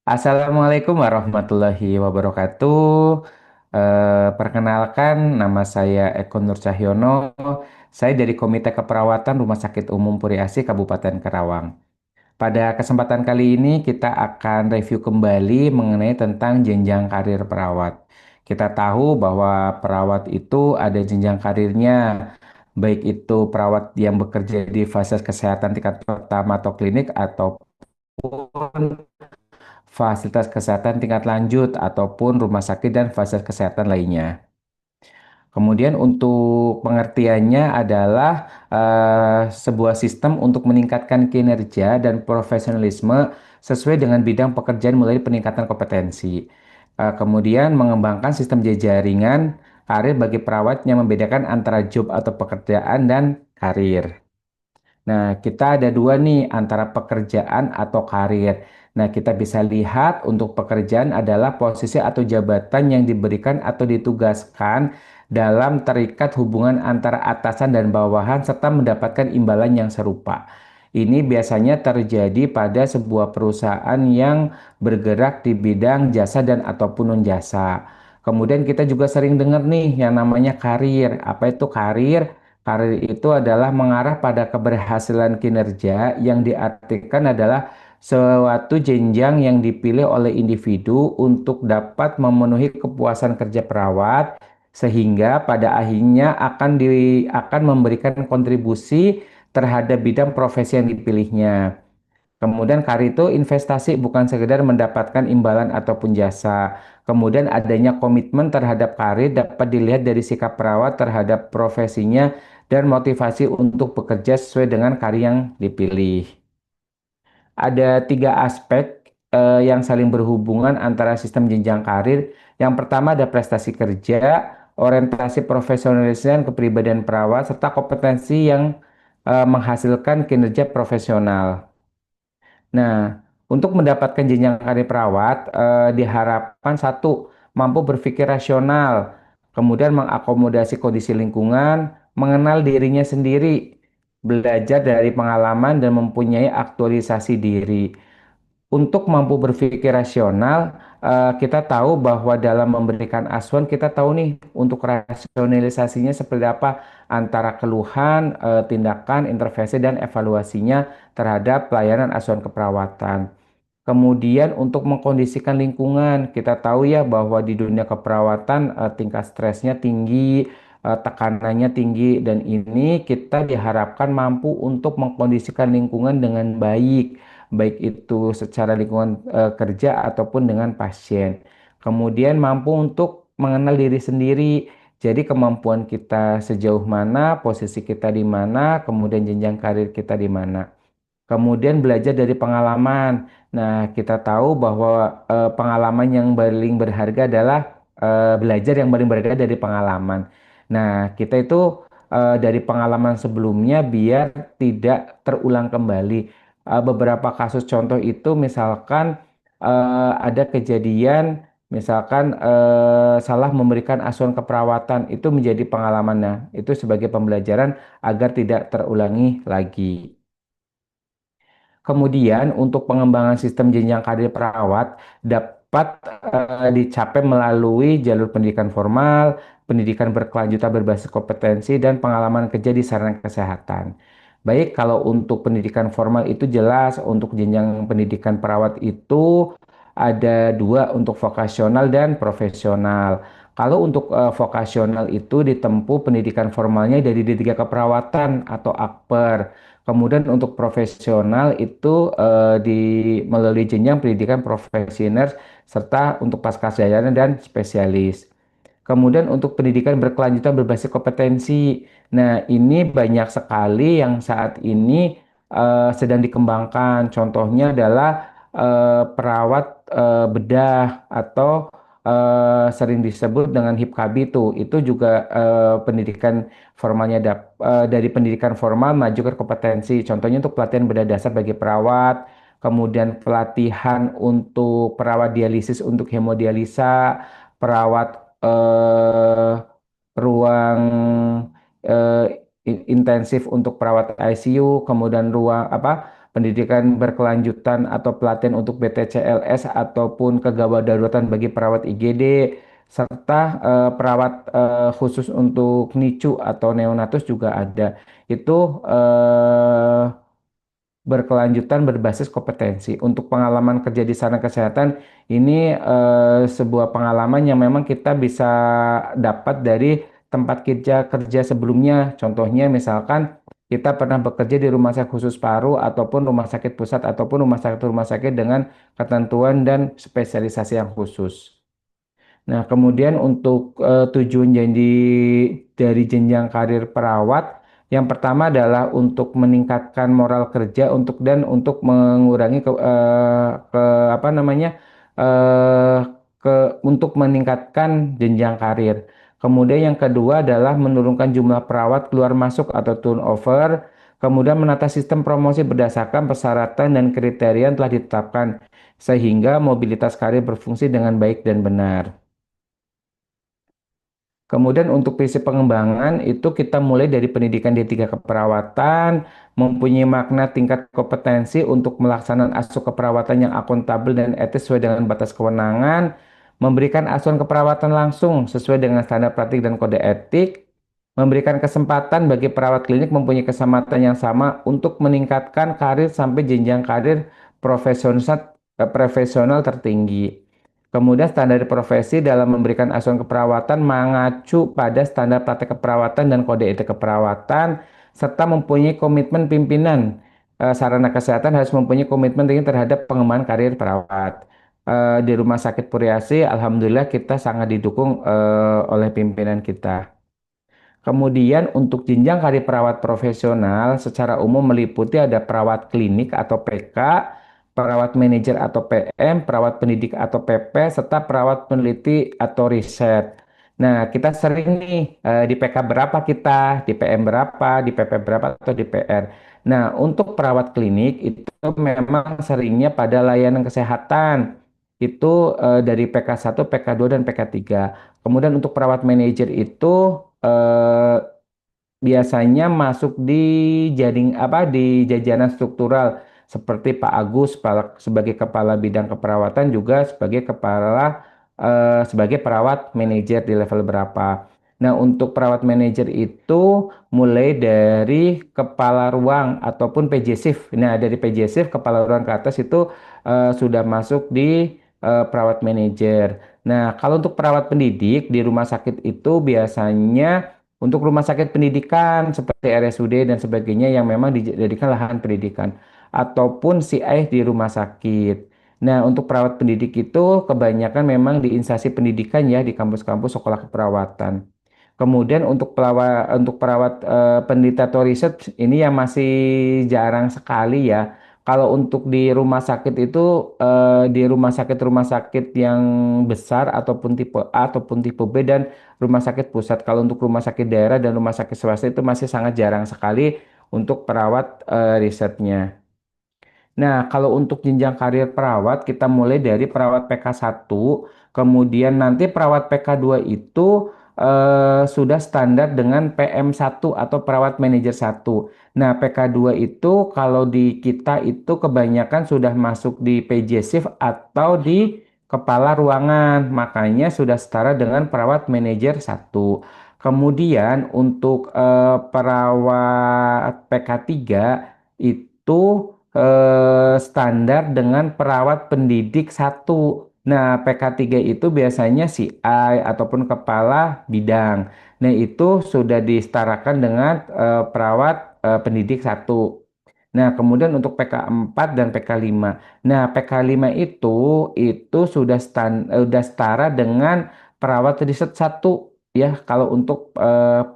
Assalamualaikum warahmatullahi wabarakatuh. Perkenalkan, nama saya Eko Nur Cahyono. Saya dari Komite Keperawatan Rumah Sakit Umum Puri Asih Kabupaten Karawang. Pada kesempatan kali ini kita akan review kembali mengenai tentang jenjang karir perawat. Kita tahu bahwa perawat itu ada jenjang karirnya, baik itu perawat yang bekerja di fase kesehatan tingkat pertama atau klinik ataupun fasilitas kesehatan tingkat lanjut ataupun rumah sakit dan fasilitas kesehatan lainnya. Kemudian untuk pengertiannya adalah sebuah sistem untuk meningkatkan kinerja dan profesionalisme sesuai dengan bidang pekerjaan mulai peningkatan kompetensi. Kemudian mengembangkan sistem jejaringan karir bagi perawat yang membedakan antara job atau pekerjaan dan karir. Nah, kita ada dua nih antara pekerjaan atau karir. Nah, kita bisa lihat untuk pekerjaan adalah posisi atau jabatan yang diberikan atau ditugaskan dalam terikat hubungan antara atasan dan bawahan serta mendapatkan imbalan yang serupa. Ini biasanya terjadi pada sebuah perusahaan yang bergerak di bidang jasa dan ataupun non-jasa. Kemudian kita juga sering dengar nih yang namanya karir. Apa itu karir? Karir itu adalah mengarah pada keberhasilan kinerja yang diartikan adalah suatu jenjang yang dipilih oleh individu untuk dapat memenuhi kepuasan kerja perawat sehingga pada akhirnya akan memberikan kontribusi terhadap bidang profesi yang dipilihnya. Kemudian karir itu investasi bukan sekedar mendapatkan imbalan ataupun jasa. Kemudian adanya komitmen terhadap karir dapat dilihat dari sikap perawat terhadap profesinya dan motivasi untuk bekerja sesuai dengan karir yang dipilih. Ada tiga aspek yang saling berhubungan antara sistem jenjang karir. Yang pertama ada prestasi kerja, orientasi profesionalisme dan kepribadian perawat, serta kompetensi yang menghasilkan kinerja profesional. Nah, untuk mendapatkan jenjang karir perawat, diharapkan satu, mampu berpikir rasional, kemudian mengakomodasi kondisi lingkungan, mengenal dirinya sendiri, belajar dari pengalaman dan mempunyai aktualisasi diri. Untuk mampu berpikir rasional, kita tahu bahwa dalam memberikan asuhan, kita tahu nih untuk rasionalisasinya seperti apa antara keluhan, tindakan, intervensi, dan evaluasinya terhadap pelayanan asuhan keperawatan. Kemudian untuk mengkondisikan lingkungan, kita tahu ya bahwa di dunia keperawatan tingkat stresnya tinggi, tekanannya tinggi, dan ini kita diharapkan mampu untuk mengkondisikan lingkungan dengan baik, baik itu secara lingkungan kerja ataupun dengan pasien. Kemudian mampu untuk mengenal diri sendiri, jadi kemampuan kita sejauh mana, posisi kita di mana, kemudian jenjang karir kita di mana. Kemudian belajar dari pengalaman. Nah, kita tahu bahwa pengalaman yang paling berharga adalah belajar yang paling berharga dari pengalaman. Nah, kita itu dari pengalaman sebelumnya biar tidak terulang kembali. Beberapa kasus contoh itu misalkan ada kejadian misalkan salah memberikan asuhan keperawatan itu menjadi pengalamannya. Itu sebagai pembelajaran agar tidak terulangi lagi. Kemudian untuk pengembangan sistem jenjang karir perawat dapat dicapai melalui jalur pendidikan formal, pendidikan berkelanjutan berbasis kompetensi, dan pengalaman kerja di sarana kesehatan. Baik, kalau untuk pendidikan formal itu jelas untuk jenjang pendidikan perawat itu ada dua untuk vokasional dan profesional. Kalau untuk vokasional itu ditempuh pendidikan formalnya dari D3 keperawatan atau akper. Kemudian untuk profesional itu melalui jenjang pendidikan profesioner serta untuk pascasarjana dan spesialis. Kemudian untuk pendidikan berkelanjutan berbasis kompetensi. Nah, ini banyak sekali yang saat ini sedang dikembangkan. Contohnya adalah perawat bedah atau sering disebut dengan HIPKB itu. Itu juga pendidikan formalnya dari pendidikan formal maju ke kompetensi. Contohnya untuk pelatihan bedah dasar bagi perawat, kemudian pelatihan untuk perawat dialisis untuk hemodialisa, perawat eh, ruang eh, intensif untuk perawat ICU, kemudian ruang apa pendidikan berkelanjutan atau pelatihan untuk BTCLS ataupun kegawat daruratan bagi perawat IGD, serta perawat khusus untuk NICU atau neonatus juga ada. Itu berkelanjutan berbasis kompetensi. Untuk pengalaman kerja di sarana kesehatan ini sebuah pengalaman yang memang kita bisa dapat dari tempat kerja kerja sebelumnya. Contohnya misalkan kita pernah bekerja di rumah sakit khusus paru ataupun rumah sakit pusat ataupun rumah sakit dengan ketentuan dan spesialisasi yang khusus. Nah, kemudian untuk tujuan jadi dari jenjang karir perawat, yang pertama adalah untuk meningkatkan moral kerja untuk mengurangi ke apa namanya eh, untuk meningkatkan jenjang karir. Kemudian yang kedua adalah menurunkan jumlah perawat keluar masuk atau turnover. Kemudian menata sistem promosi berdasarkan persyaratan dan kriteria yang telah ditetapkan sehingga mobilitas karir berfungsi dengan baik dan benar. Kemudian untuk visi pengembangan itu kita mulai dari pendidikan D3 keperawatan, mempunyai makna tingkat kompetensi untuk melaksanakan asuh keperawatan yang akuntabel dan etis sesuai dengan batas kewenangan, memberikan asuhan keperawatan langsung sesuai dengan standar praktik dan kode etik, memberikan kesempatan bagi perawat klinik mempunyai kesempatan yang sama untuk meningkatkan karir sampai jenjang karir profesional tertinggi. Kemudian standar profesi dalam memberikan asuhan keperawatan mengacu pada standar praktek keperawatan dan kode etik keperawatan, serta mempunyai komitmen pimpinan. Sarana kesehatan harus mempunyai komitmen tinggi terhadap pengembangan karir perawat. Di Rumah Sakit Puriasi, Alhamdulillah kita sangat didukung oleh pimpinan kita. Kemudian untuk jenjang karir perawat profesional secara umum meliputi ada perawat klinik atau PK, perawat manajer atau PM, perawat pendidik atau PP, serta perawat peneliti atau riset. Nah, kita sering nih di PK berapa kita, di PM berapa, di PP berapa atau di PR. Nah, untuk perawat klinik itu memang seringnya pada layanan kesehatan. Itu dari PK 1, PK 2, dan PK 3. Kemudian untuk perawat manajer itu biasanya masuk di di jajanan struktural seperti Pak Agus sebagai kepala bidang keperawatan juga sebagai perawat manajer di level berapa. Nah, untuk perawat manajer itu mulai dari kepala ruang ataupun PJ Shift. Nah, dari PJ Shift kepala ruang ke atas itu sudah masuk di perawat manajer. Nah, kalau untuk perawat pendidik di rumah sakit itu biasanya untuk rumah sakit pendidikan seperti RSUD dan sebagainya yang memang dijadikan lahan pendidikan ataupun CI di rumah sakit. Nah, untuk perawat pendidik itu kebanyakan memang di instansi pendidikan ya di kampus-kampus sekolah keperawatan. Kemudian untuk perawat peneliti atau riset ini yang masih jarang sekali ya. Kalau untuk di rumah sakit itu di rumah sakit yang besar ataupun tipe A ataupun tipe B dan rumah sakit pusat. Kalau untuk rumah sakit daerah dan rumah sakit swasta itu masih sangat jarang sekali untuk perawat risetnya. Nah, kalau untuk jenjang karir perawat, kita mulai dari perawat PK 1, kemudian nanti perawat PK 2 itu sudah standar dengan PM 1 atau perawat manajer 1. Nah, PK 2 itu kalau di kita itu kebanyakan sudah masuk di PJ shift atau di kepala ruangan, makanya sudah setara dengan perawat manajer 1. Kemudian untuk perawat PK 3 itu standar dengan perawat pendidik 1. Nah, PK 3 itu biasanya CI ataupun kepala bidang. Nah, itu sudah disetarakan dengan perawat pendidik 1. Nah, kemudian untuk PK 4 dan PK 5. Nah, PK 5 itu sudah setara dengan perawat riset 1 ya kalau untuk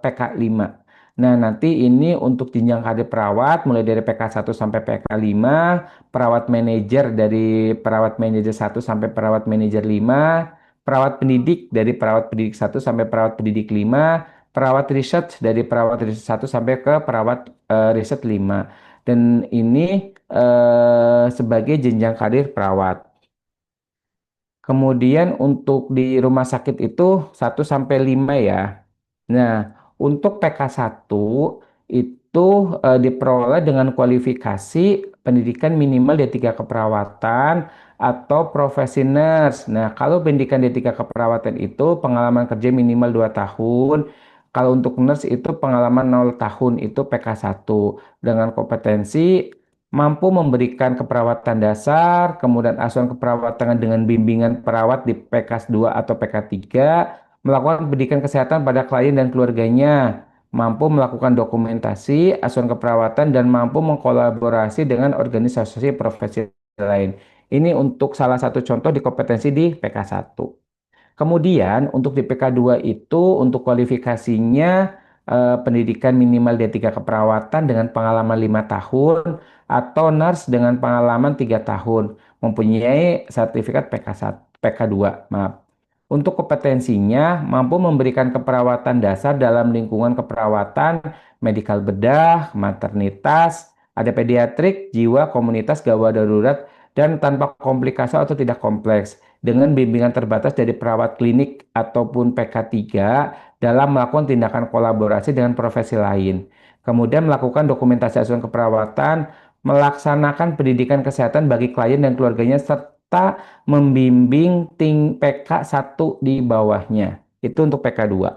PK 5. Nah, nanti ini untuk jenjang karir perawat mulai dari PK 1 sampai PK 5, perawat manajer dari perawat manajer 1 sampai perawat manajer 5, perawat pendidik dari perawat pendidik 1 sampai perawat pendidik 5, perawat riset dari perawat riset 1 sampai ke perawat riset 5. Dan ini sebagai jenjang karir perawat. Kemudian untuk di rumah sakit itu 1 sampai 5 ya. Nah, untuk PK 1 itu diperoleh dengan kualifikasi pendidikan minimal D3 keperawatan atau profesi nurse. Nah, kalau pendidikan D3 keperawatan itu pengalaman kerja minimal 2 tahun. Kalau untuk nurse itu pengalaman 0 tahun, itu PK1. Dengan kompetensi mampu memberikan keperawatan dasar, kemudian asuhan keperawatan dengan bimbingan perawat di PK2 atau PK3, melakukan pendidikan kesehatan pada klien dan keluarganya, mampu melakukan dokumentasi, asuhan keperawatan, dan mampu mengkolaborasi dengan organisasi profesi lain. Ini untuk salah satu contoh di kompetensi di PK1. Kemudian untuk di PK2 itu untuk kualifikasinya pendidikan minimal D3 keperawatan dengan pengalaman 5 tahun atau nurse dengan pengalaman 3 tahun mempunyai sertifikat PK1, PK2, maaf. Untuk kompetensinya mampu memberikan keperawatan dasar dalam lingkungan keperawatan, medikal bedah, maternitas, ada pediatrik, jiwa, komunitas, gawat darurat, dan tanpa komplikasi atau tidak kompleks dengan bimbingan terbatas dari perawat klinik ataupun PK3 dalam melakukan tindakan kolaborasi dengan profesi lain. Kemudian melakukan dokumentasi asuhan keperawatan, melaksanakan pendidikan kesehatan bagi klien dan keluarganya, serta membimbing PK1 di bawahnya. Itu untuk PK2.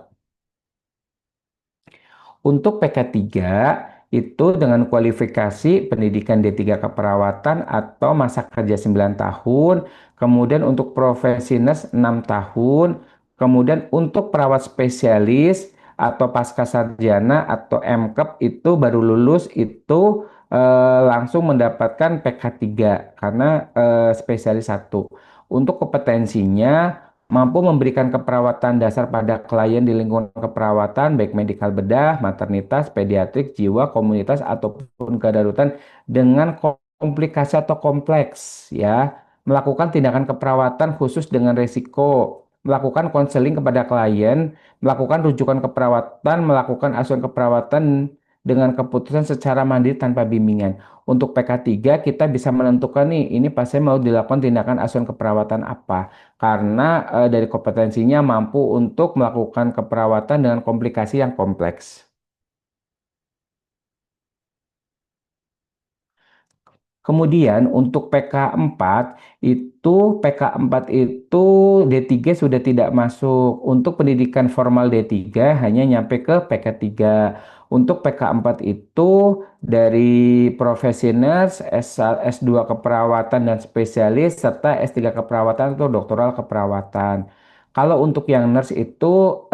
Untuk PK3 itu dengan kualifikasi pendidikan D3 keperawatan atau masa kerja 9 tahun, kemudian untuk profesi nurse 6 tahun, kemudian untuk perawat spesialis atau pasca sarjana atau MKEP itu baru lulus itu langsung mendapatkan PK3 karena spesialis satu. Untuk kompetensinya mampu memberikan keperawatan dasar pada klien di lingkungan keperawatan, baik medikal bedah, maternitas, pediatrik, jiwa, komunitas, ataupun kedaruratan dengan komplikasi atau kompleks, ya. Melakukan tindakan keperawatan khusus dengan risiko, melakukan konseling kepada klien, melakukan rujukan keperawatan, melakukan asuhan keperawatan dengan keputusan secara mandiri tanpa bimbingan. Untuk PK3 kita bisa menentukan nih, ini pasien mau dilakukan tindakan asuhan keperawatan apa karena dari kompetensinya mampu untuk melakukan keperawatan dengan komplikasi yang kompleks. Kemudian untuk PK4 itu D3 sudah tidak masuk. Untuk pendidikan formal D3 hanya nyampe ke PK3. Untuk PK4 itu dari profesi nurse, S2 keperawatan dan spesialis, serta S3 keperawatan atau doktoral keperawatan. Kalau untuk yang nurse itu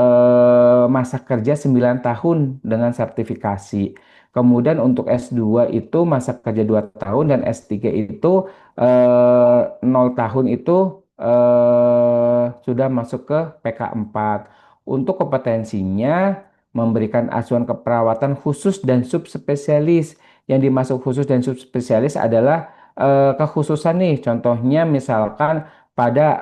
masa kerja 9 tahun dengan sertifikasi. Kemudian untuk S2 itu masa kerja 2 tahun dan S3 itu 0 tahun itu sudah masuk ke PK4. Untuk kompetensinya memberikan asuhan keperawatan khusus dan subspesialis. Yang dimaksud khusus dan subspesialis adalah kekhususan nih. Contohnya misalkan pada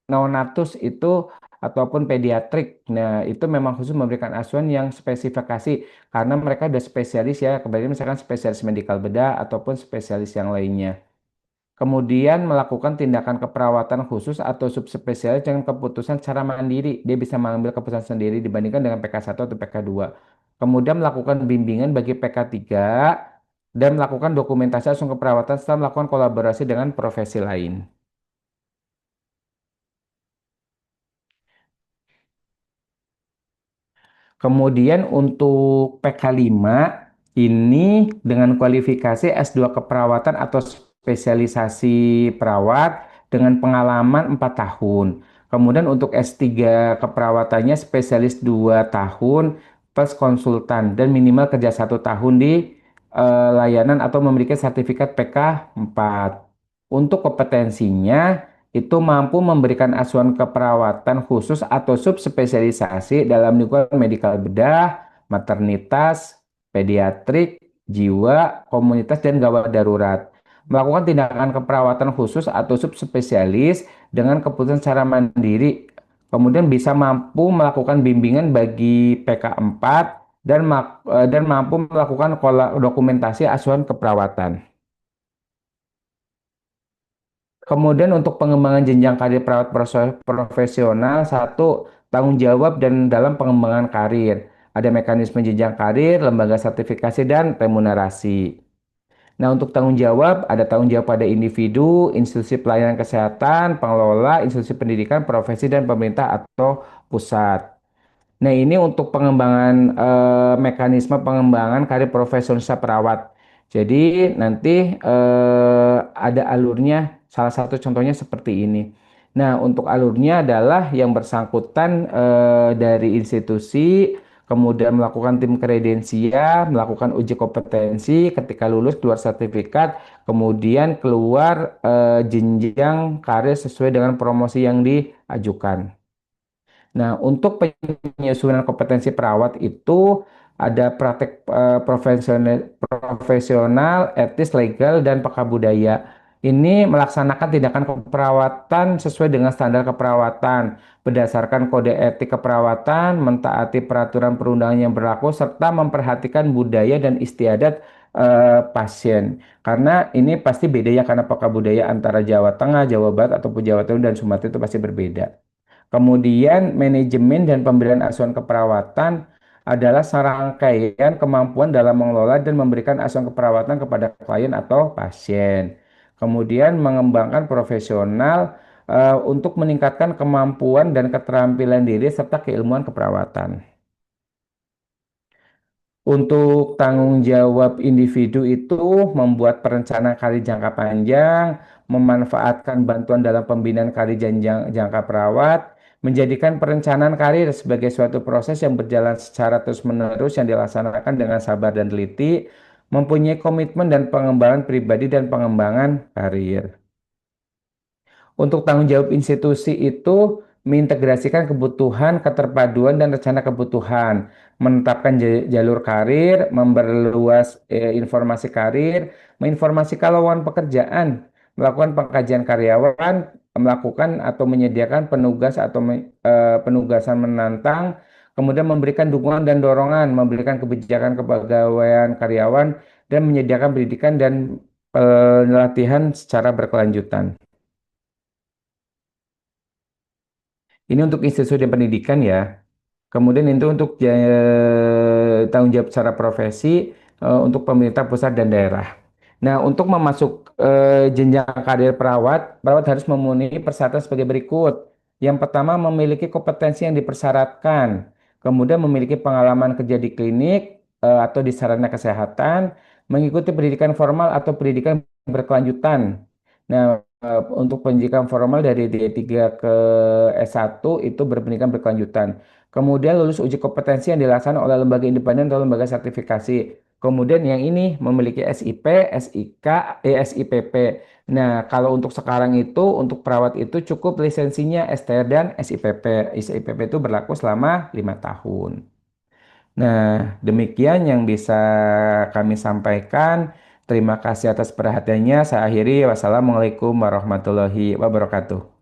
neonatus itu ataupun pediatrik. Nah, itu memang khusus memberikan asuhan yang spesifikasi karena mereka udah spesialis ya, kembali misalkan spesialis medikal bedah ataupun spesialis yang lainnya. Kemudian melakukan tindakan keperawatan khusus atau subspesialis dengan keputusan secara mandiri. Dia bisa mengambil keputusan sendiri dibandingkan dengan PK1 atau PK2. Kemudian melakukan bimbingan bagi PK3 dan melakukan dokumentasi langsung keperawatan setelah melakukan kolaborasi dengan profesi lain. Kemudian untuk PK5 ini dengan kualifikasi S2 keperawatan atau spesialisasi perawat dengan pengalaman 4 tahun. Kemudian untuk S3 keperawatannya spesialis 2 tahun plus konsultan dan minimal kerja 1 tahun di layanan atau memiliki sertifikat PK4. Untuk kompetensinya itu mampu memberikan asuhan keperawatan khusus atau subspesialisasi dalam lingkungan medikal bedah, maternitas, pediatrik, jiwa, komunitas, dan gawat darurat. Melakukan tindakan keperawatan khusus atau subspesialis dengan keputusan secara mandiri. Kemudian bisa mampu melakukan bimbingan bagi PK4 dan mampu melakukan dokumentasi asuhan keperawatan. Kemudian untuk pengembangan jenjang karir perawat profesional, satu, tanggung jawab dan dalam pengembangan karir. ada mekanisme jenjang karir, lembaga sertifikasi, dan remunerasi. Nah, untuk tanggung jawab, ada tanggung jawab pada individu, institusi pelayanan kesehatan, pengelola, institusi pendidikan, profesi, dan pemerintah atau pusat. Nah, ini untuk pengembangan mekanisme pengembangan karir profesional perawat. Jadi, nanti ada alurnya, salah satu contohnya seperti ini. Nah, untuk alurnya adalah yang bersangkutan dari institusi, kemudian melakukan tim kredensial, melakukan uji kompetensi, ketika lulus keluar sertifikat, kemudian keluar jenjang karir sesuai dengan promosi yang diajukan. Nah, untuk penyusunan kompetensi perawat itu ada praktek profesional, etis, legal, dan pakar budaya. Ini melaksanakan tindakan keperawatan sesuai dengan standar keperawatan, berdasarkan kode etik keperawatan, mentaati peraturan perundangan yang berlaku, serta memperhatikan budaya dan istiadat pasien. Karena ini pasti beda ya, karena pakar budaya antara Jawa Tengah, Jawa Barat, ataupun Jawa Timur dan Sumatera itu pasti berbeda. Kemudian manajemen dan pemberian asuhan keperawatan adalah serangkaian kemampuan dalam mengelola dan memberikan asuhan keperawatan kepada klien atau pasien. Kemudian mengembangkan profesional untuk meningkatkan kemampuan dan keterampilan diri serta keilmuan keperawatan. Untuk tanggung jawab individu itu membuat perencanaan karir jangka panjang, memanfaatkan bantuan dalam pembinaan karir jangka perawat, menjadikan perencanaan karir sebagai suatu proses yang berjalan secara terus-menerus yang dilaksanakan dengan sabar dan teliti, mempunyai komitmen dan pengembangan pribadi dan pengembangan karir. Untuk tanggung jawab institusi itu mengintegrasikan kebutuhan, keterpaduan, dan rencana kebutuhan, menetapkan jalur karir, memperluas informasi karir, menginformasikan lowongan pekerjaan, melakukan pengkajian karyawan, melakukan atau menyediakan penugasan menantang, kemudian memberikan dukungan dan dorongan, memberikan kebijakan kepegawaian karyawan, dan menyediakan pendidikan dan pelatihan secara berkelanjutan. Ini untuk institusi pendidikan ya. Kemudian itu untuk tanggung jawab secara profesi untuk pemerintah pusat dan daerah. Nah, untuk memasuk jenjang karir perawat, perawat harus memenuhi persyaratan sebagai berikut. Yang pertama, memiliki kompetensi yang dipersyaratkan. Kemudian memiliki pengalaman kerja di klinik atau di sarana kesehatan, mengikuti pendidikan formal atau pendidikan berkelanjutan. Nah, untuk pendidikan formal dari D3 ke S1 itu berpendidikan berkelanjutan. Kemudian lulus uji kompetensi yang dilaksanakan oleh lembaga independen atau lembaga sertifikasi. Kemudian yang ini memiliki SIP, SIK, SIPP. Nah, kalau untuk sekarang itu, untuk perawat itu cukup lisensinya STR dan SIPP. SIPP itu berlaku selama 5 tahun. Nah, demikian yang bisa kami sampaikan. Terima kasih atas perhatiannya. Saya akhiri. Wassalamualaikum warahmatullahi wabarakatuh.